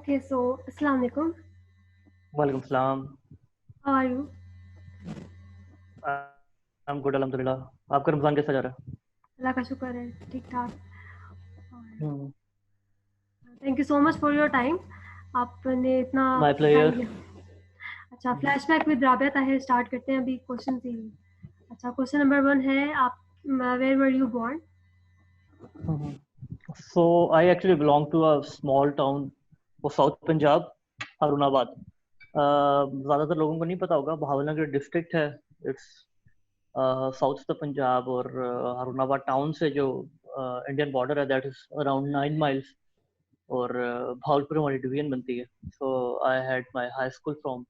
Okay, so Assalamu alaikum. वालेकुम सलाम। How are you? I am good अल्हम्दुलिल्लाह। आपका रमज़ान कैसा जा रहा है? अल्लाह का शुक्र है, ठीक ठाक। Hmm. Thank you so much for your time. आपने इतना माय टाइम प्लेयर। दिया। अच्छा, flashback with Rabia Tahir start करते हैं अभी क्वेश्चन से ही। अच्छा, क्वेश्चन नंबर 1 है, आप where were you born? So I actually belong to a small town of south Punjab, Harunabad. ज़्यादातर लोगों को नहीं पता होगा, भावनगर डिस्ट्रिक्ट है। It's south of the Punjab. और हारूनाबाद टाउन से जो इंडियन बॉर्डर है दैट इज अराउंड 9 माइल्स। और भावलपुर हमारी डिवीजन बनती है। So I had my high school from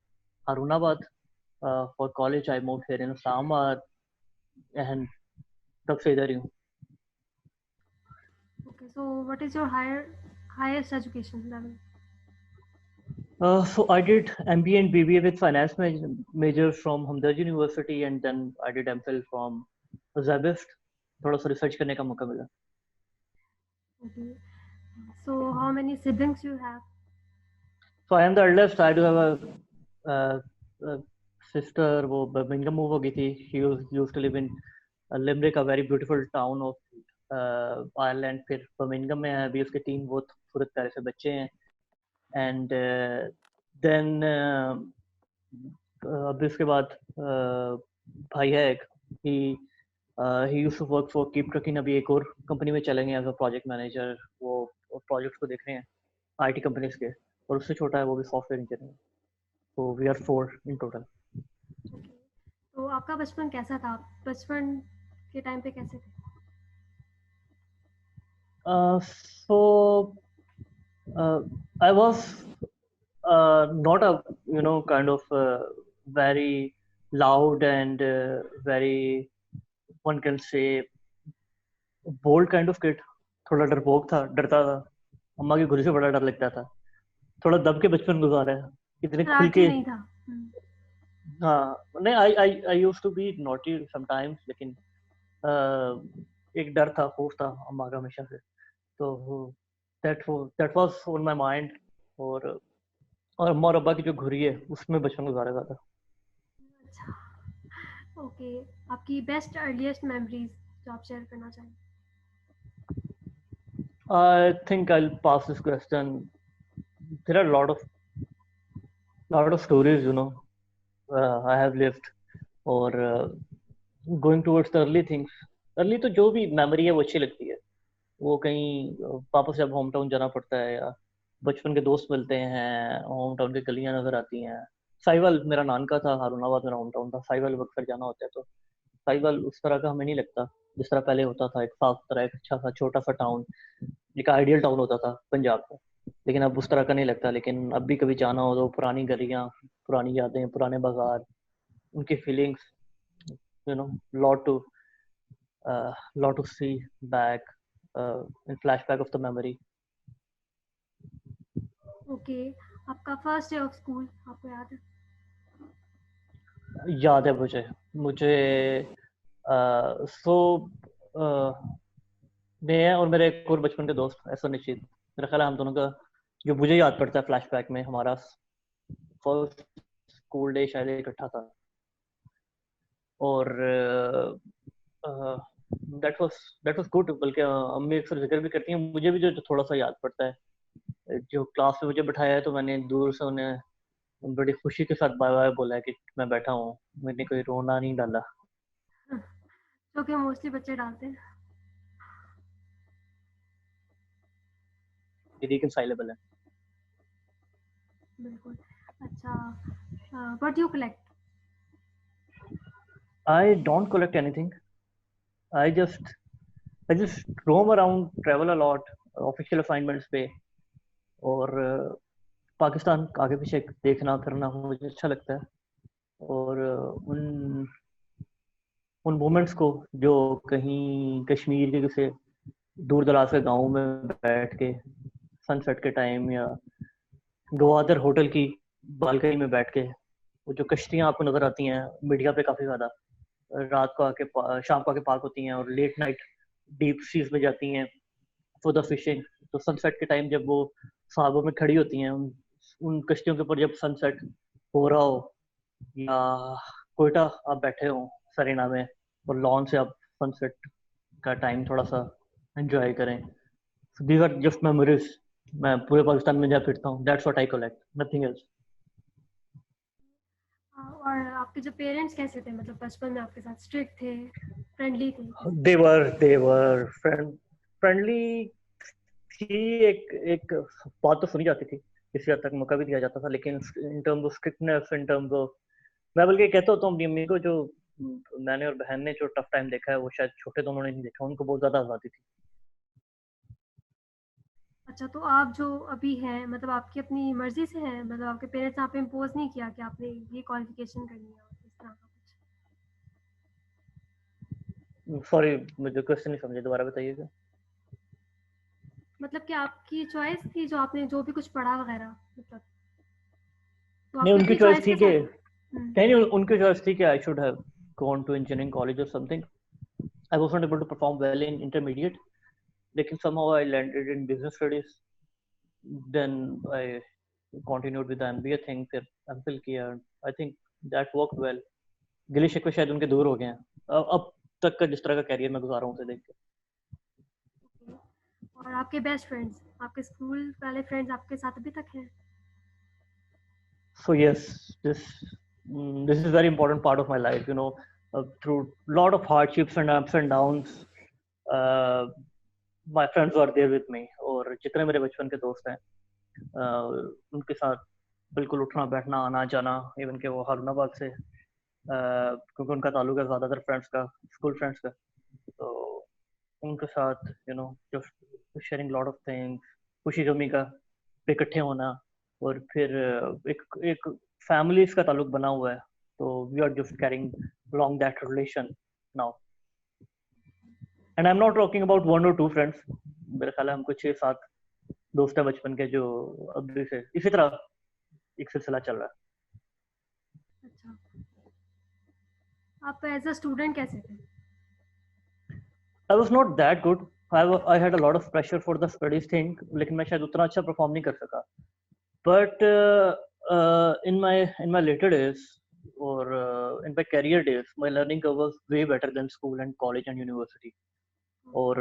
Harunabad. For college I move here in Islamabad and तब से इधर ही हूँ। Okay, so what is your highest education level? So I did MBA and BBA with finance major from Hamdard University, and then I did MPhil from Zabist. थोड़ा सा research करने का मौका मिला। Okay, so how many siblings you have? So I am the eldest. I do have a sister. वो Birmingham move हो गई थी। She used to live in Limerick, a very beautiful town of Ireland. फिर Birmingham में है अभी। उसके 3 बहुत खूबसूरत प्यारे से बच्चे हैं। एंड देन अभी उसके बाद भाई है एक। He used to work for keep trucking. अभी एक और कंपनी में चलेंगे एज अ प्रोजेक्ट मैनेजर। वो प्रोजेक्ट्स को देख रहे हैं आईटी कंपनीज के। और उससे छोटा है वो भी सॉफ्टवेयर इंजीनियर। तो we are 4 in total. Okay, तो आपका बचपन कैसा था? बचपन के टाइम पे कैसे थे? सो I was not a kind of very loud and very, one can say, bold kind of kid. थोड़ा डरपोक था, डरता था। अम्मा की खुरी से बड़ा डर लगता था। थोड़ा दब के बचपन गुजारा है, इतने खुल शरारती के। नहीं था? हाँ, नहीं, I used to be naughty sometimes, लेकिन एक डर था, खौफ था अम्मा का हमेशा से। तो that was on my mind. और और अम्मा और अब्बा की जो घुरी है उसमें बचपन गुजारा था। अच्छा, ओके। आपकी बेस्ट अर्लीस्ट मेमोरीज जो आप शेयर करना चाहें? I think I'll pass this question. There are a lot of stories, I have lived, और going towards the early things. Early तो जो भी मेमोरी है वो अच्छी लगती है। वो कहीं वापस जब होम टाउन जाना पड़ता है, या बचपन के दोस्त मिलते हैं, होम टाउन की गलियां नजर आती हैं। साहिवाल मेरा नान का था, हारूनाबाद मेरा होम टाउन था। साहिवाल अक्सर जाना होता है तो साहिवाल उस तरह का हमें नहीं लगता जिस तरह पहले होता था। एक साफ तरह, एक अच्छा सा छोटा सा टाउन, एक आइडियल टाउन होता था पंजाब का। लेकिन अब उस तरह का नहीं लगता। लेकिन अब भी कभी जाना हो तो पुरानी गलियां, पुरानी यादें, पुराने बाजार, उनकी feelings, you know lot to lot to see back in flashback of the memory. Okay, आपका फर्स्ट डे ऑफ स्कूल आपको याद है? याद है मुझे। मुझे सो मैं और मेरे एक और बचपन के दोस्त ऐसा निश्चित, मेरा ख्याल है हम दोनों का जो मुझे याद पड़ता है फ्लैशबैक में, हमारा फर्स्ट स्कूल डे शायद इकट्ठा था। और दैट वाज गुड। बल्कि अम्मी अक्सर जिक्र भी करती हैं, मुझे भी जो थोड़ा सा याद पड़ता है। जो क्लास में मुझे बिठाया है तो मैंने दूर से उन्हें बड़ी खुशी के साथ बाय बाय बोला है कि मैं बैठा हूँ। मैंने कोई रोना नहीं डाला। जो कि मोस्टली बच्चे डालते हैं। रिकनसाइलेबल है। बिल्कुल। अच्छा, what you collect? I don't collect anything. I just I just roam around, travel a lot, official assignments पे। और पाकिस्तान आगे पीछे देखना फिरना मुझे अच्छा लगता है। और उन मोमेंट्स को जो कहीं कश्मीर के किसी दूर दराज के गाँव में बैठ के सनसेट के टाइम, या गवादर होटल की बालकनी में बैठ के, वो जो कश्तियाँ आपको नजर आती हैं मीडिया पे काफी ज्यादा, रात को आके शाम को आके पार्क होती हैं और लेट नाइट डीप सीज में जाती हैं फॉर द फिशिंग। तो सनसेट के टाइम जब वो सागों में खड़ी होती हैं, उन कश्तियों के ऊपर जब सनसेट हो रहा हो, या कोयटा आप बैठे हो सरीना में और लॉन से आप सनसेट का टाइम थोड़ा सा एंजॉय करें. These are just memories. मैं पूरे पाकिस्तान में जहाँ फिरता हूँ, that's what I collect, nothing else. और आपके जो पेरेंट्स कैसे थे, मतलब बचपन में आपके साथ स्ट्रिक्ट थे, फ्रेंडली थे, कैसे? देवर फ्रेंडली थी. एक एक बात तो सुनी जाती थी, किसी हद तक मौका भी दिया जाता था, लेकिन in terms of strictness, in terms of, मैं बल्कि कहता होता हूँ अपनी अम्मी को, जो मैंने और बहन ने जो टफ टाइम देखा है वो शायद छोटे दोनों ने नहीं देखा. उनको बहुत ज्यादा आजादी थी. अच्छा, तो आप जो अभी हैं, मतलब आपकी अपनी मर्जी से हैं, मतलब आपके पेरेंट्स ने आप पे इम्पोज नहीं किया कि आपने ये क्वालिफिकेशन करनी है और इस तरह का कुछ? सॉरी, मुझे क्वेश्चन नहीं समझे, दोबारा बताइएगा. मतलब कि आपकी चॉइस थी, जो आपने जो भी कुछ पढ़ा वगैरह, मतलब तो नहीं, आपकी उनकी अपनी चॉइस चॉइस थी के कि, साथ? नहीं नहीं, उनकी चॉइस थी कि I should have gone to engineering college और something. I was not able to perform well in intermediate, लेकिन somehow I landed in business studies. Then I continued with the MBA thing, फिर MPhil किया. I think that worked well. गिले शिकवे शायद उनके दूर हो गए हैं अब तक का जिस तरह का कैरियर मैं गुजारा हूँ उसे देख के. और आपके बेस्ट फ्रेंड्स, आपके स्कूल वाले फ्रेंड्स आपके साथ अभी तक हैं? So yes, this is very important part of my life. Through lot of hardships and ups and downs, uh, my friends were there with me. और जितने मेरे बचपन के दोस्त हैं, उनके साथ बिल्कुल उठना बैठना आना जाना, इवन के वो हारूनाबाद से, क्योंकि उनका ताल्लुक है ज़्यादातर फ्रेंड्स का, स्कूल फ्रेंड्स का. तो उनके साथ just sharing lot of things, खुशी गमी का इकट्ठे होना. और फिर एक एक फैमिलीज का ताल्लुक बना हुआ है, तो we are just carrying along that relation now. And I'm not talking about one or two friends. मेरे ख्याल है हमको 6-7 दोस्त है बचपन के जो अभी से इसी तरह एक सिलसिला चल रहा है. अच्छा, आप एज अ स्टूडेंट कैसे थे? I was not that good. I had a lot of pressure for the studies thing, लेकिन मैं शायद उतना अच्छा परफॉर्म नहीं कर सका. But in my later days, or in my career days, my learning curve was way better than school and college and university. और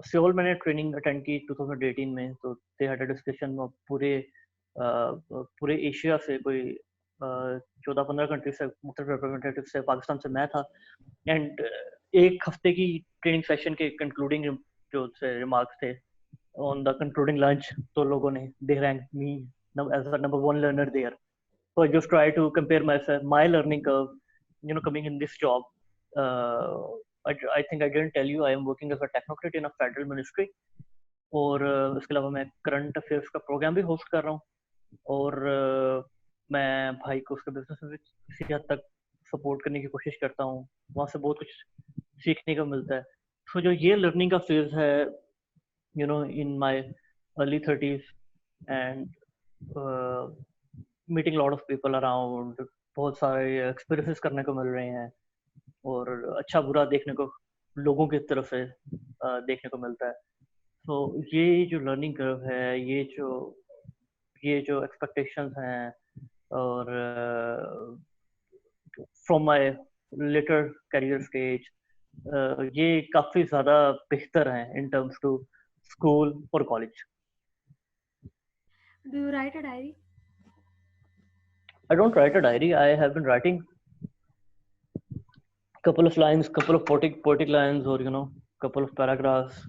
Seoul मैंने ट्रेनिंग अटेंड की 2018 में, तो दे हैड अ डिस्कशन पूरे एशिया से कोई 14-15 कंट्री से मुख्तलिफ रिप्रेजेंटेटिव से, पाकिस्तान से मैं था. एंड एक हफ्ते की ट्रेनिंग सेशन के कंक्लूडिंग जो से रिमार्क्स थे ऑन द कंक्लूडिंग लंच, तो लोगों ने they rank me as a number 1 learner there. So I just try to compare my learning curve, coming in this job. I think I didn't tell you I am working as a technocrat in a federal ministry. और उसके अलावा मैं current affairs का programme भी host कर रहा हूँ. और मैं भाई को उसके बिजनेस में किसी हद तक सपोर्ट करने की कोशिश करता हूँ. वहाँ से बहुत कुछ सीखने को मिलता है. तो जो ये लर्निंग का फेज है, in my early 30s, and meeting lot of people around, बहुत सारे एक्सपीरियंसेस करने को मिल रहे हैं, और अच्छा बुरा देखने को लोगों की तरफ से देखने को मिलता है. तो ये जो लर्निंग कर्व है, ये जो एक्सपेक्टेशंस हैं, और from my later career stage, ये काफी ज्यादा बेहतर हैं इन टर्म्स टू स्कूल और college. Do you write a diary? I don't write a diary. I have been writing couple of lines, couple of poetic lines, or couple of paragraphs,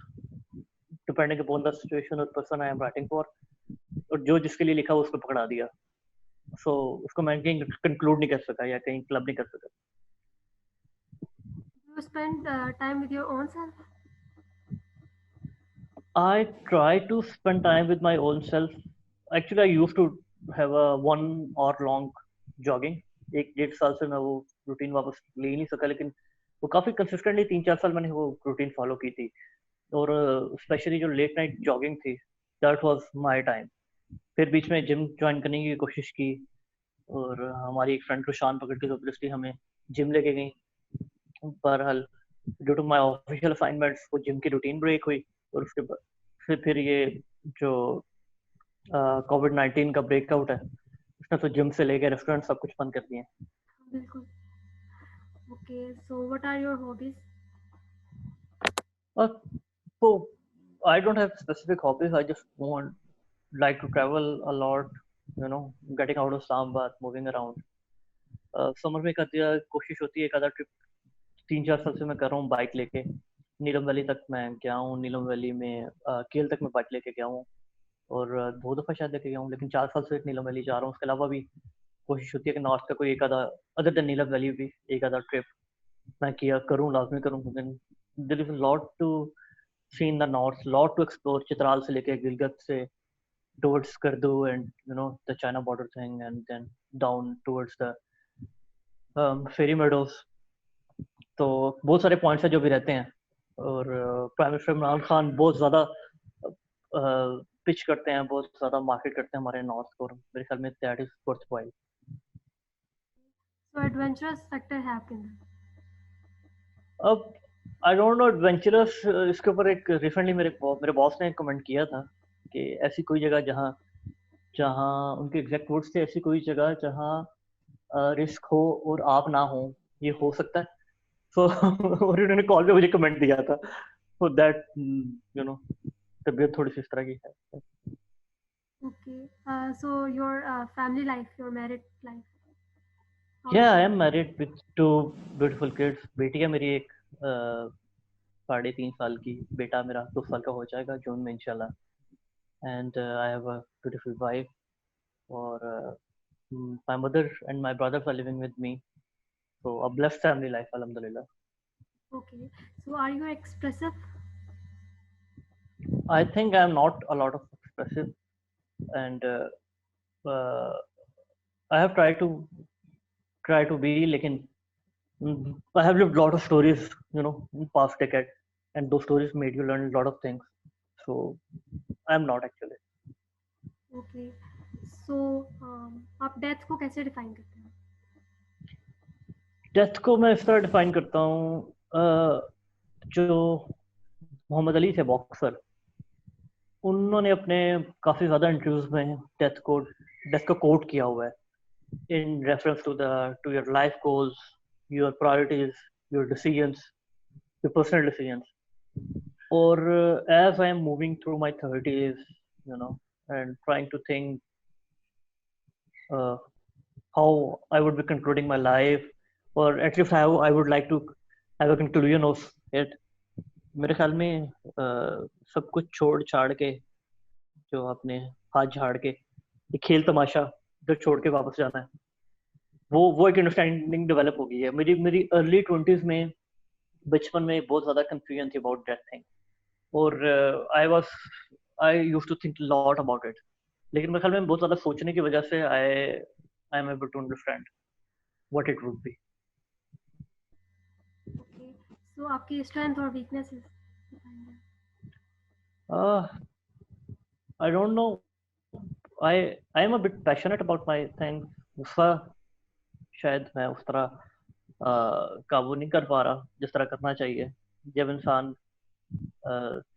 depending upon the situation or person I am writing for. और जो जिसके लिए लिखा उसको पकड़ा दिया. So उसको मैं कहीं कंक्लूड नहीं कर सका या कहीं क्लब नहीं कर सका. Do you spend time with your own self? I try to spend time with my own self. Actually, I used to have a 1 hour long jogging. 1-1.5 साल से मैं वो रूटीन वापस ले ही नहीं सका, लेकिन वो काफी कंसिस्टेंटली 3-4 साल मैंने वो रूटीन फॉलो की थी. और स्पेशली जो लेट नाइट जॉगिंग थी, दैट वाज माय टाइम. फिर बीच में जिम ज्वाइन करने की कोशिश की, और हमारी एक फ्रेंड को शान पकड़ के जबरदस्ती हमें जिम लेके गई. बहरहाल due to my official assignments वो जिम की रूटीन ब्रेक हुई, और उसके बाद फिर ये जो कोविड-19 का ब्रेकआउट है, उसने तो जिम से लेके रेस्टोरेंट सब कुछ बंद कर दिए हैं। बिल्कुल। Okay, so what are your hobbies? So I don't have specific hobbies. I just like to travel a lot, getting out of Islamabad, moving around. Summer में कोशिश होती है एक आधा ट्रिप 3-4 साल से मैं कर रहा हूँ बाइक लेके। नीलम वैली तक मैं गया हूँ, नीलम वैली में केल तक मैं बाइक लेके गया हूँ और 2 दफ़ा शायद लेके गया हूँ, लेकिन 4 साल से नीलम वैली जा रहा हूँ। उसके अलावा भी कोशिश होती है कि नॉर्थ का कोई एक आधा अदर देन नीलम वैली भी एक आधा ट्रिप मैं करूँ, लाज़मी करूँ, क्योंकि there is a lot to see in the north, lot to explore. Chitral से लेके गिलगित से towards Skardu and the China border thing, and then down towards the Fairy Meadows. तो बहुत सारे पॉइंट्स हैं जो भी रहते हैं और प्राइम मिनिस्टर इमरान खान बहुत ज़्यादा पिच करते हैं, बहुत ज़्यादा मार्केट करते हैं हमारे नॉर्थ को, और मेरे ख्याल में that is worthwhile. So adventurous sector है आपके अंदर? अब आई डोंट नो एडवेंचरस, इसके ऊपर एक रिसेंटली मेरे बॉस ने कमेंट किया था कि ऐसी कोई जगह जहाँ जहाँ उनके एग्जैक्ट वर्ड्स थे, ऐसी कोई जगह जहाँ रिस्क हो और आप ना हो, ये हो सकता है। सो और उन्होंने कॉल पे मुझे कमेंट दिया था, सो दैट तबीयत थोड़ी सी इस तरह की है। Okay, so your family life, your married life, how या is I that? Am married with 2 beautiful kids. बेटी है मेरी एक 3.5 साल की, बेटा मेरा 2 साल का हो जाएगा जून में इंशाल्लाह। And I have a beautiful wife और my mother and my brothers are living with me, so a blessed family life, alhamdulillah. Okay, so are you expressive? I think I am not a lot of expressive, and uh, I have try to be, लेकिन I have lived a lot of stories, in past decade, and those stories made you learn a lot of things. So I am not actually. Okay, so आप death को कैसे define करते हैं? Death को मैं इस तरह डिफाइन करता हूँ, जो मोहम्मद अली थे बॉक्सर, उन्होंने अपने काफी ज्यादा इंटरव्यूज में डेथ को कोट किया हुआ है in reference to your life goals, your priorities, your decisions, your personal decisions. और as I am moving through my 30s, and trying to think how I would be concluding my life, or at least how I would like to have a conclusion of it. मेरे ख्याल में सब कुछ छोड़ छाड़ के, जो आपने हाथ झाड़ के ये खेल तमाशा जो छोड़ के वापस जाना है, वो एक अंडरस्टैंडिंग डेवलप हो गई है। मेरी अर्ली 20s में, बचपन में बहुत ज्यादा कंफ्यूजन थी अबाउट दैट थिंग, और I used to think lot about it, लेकिन मेरे ख्याल में बहुत ज्यादा सोचने की वजह से I am able to understand what it would be. Okay, so आपकी स्ट्रेंथ और weaknesses? I don't know, I I am a bit passionate about my things. उसका शायद मैं उस तरह काबू नहीं कर पा रहा जिस तरह करना चाहिए। जब इंसान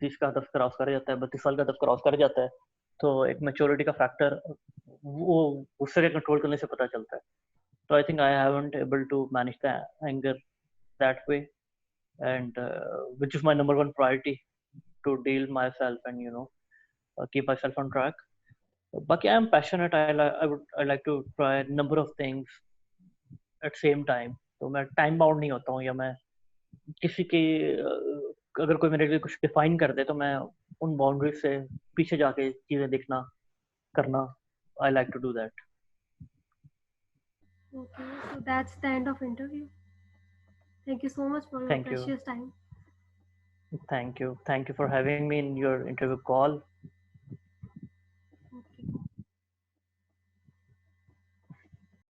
30 का हदफ क्रॉस कर जाता है, 32 साल का हदफ क्रॉस कर जाता है, तो एक मैच्योरिटी का फैक्टर वो गुस्से के कंट्रोल करने से पता चलता है। तो I think I haven't able to manage the anger that way, and which is my number one priority, to deal myself and keep myself on track. But I am passionate. I like to try a number of things at same time. तो मैं time bound नहीं होता हूँ, या मैं किसी के अगर कोई मेरे लिए कुछ डिफाइन कर दे तो मैं उन बाउंड्रीज से पीछे जाके चीजें देखना करना, I like to do that. Okay, so that's the end of interview. Thank you so much for your thank you precious time. Thank you for having me in your interview call.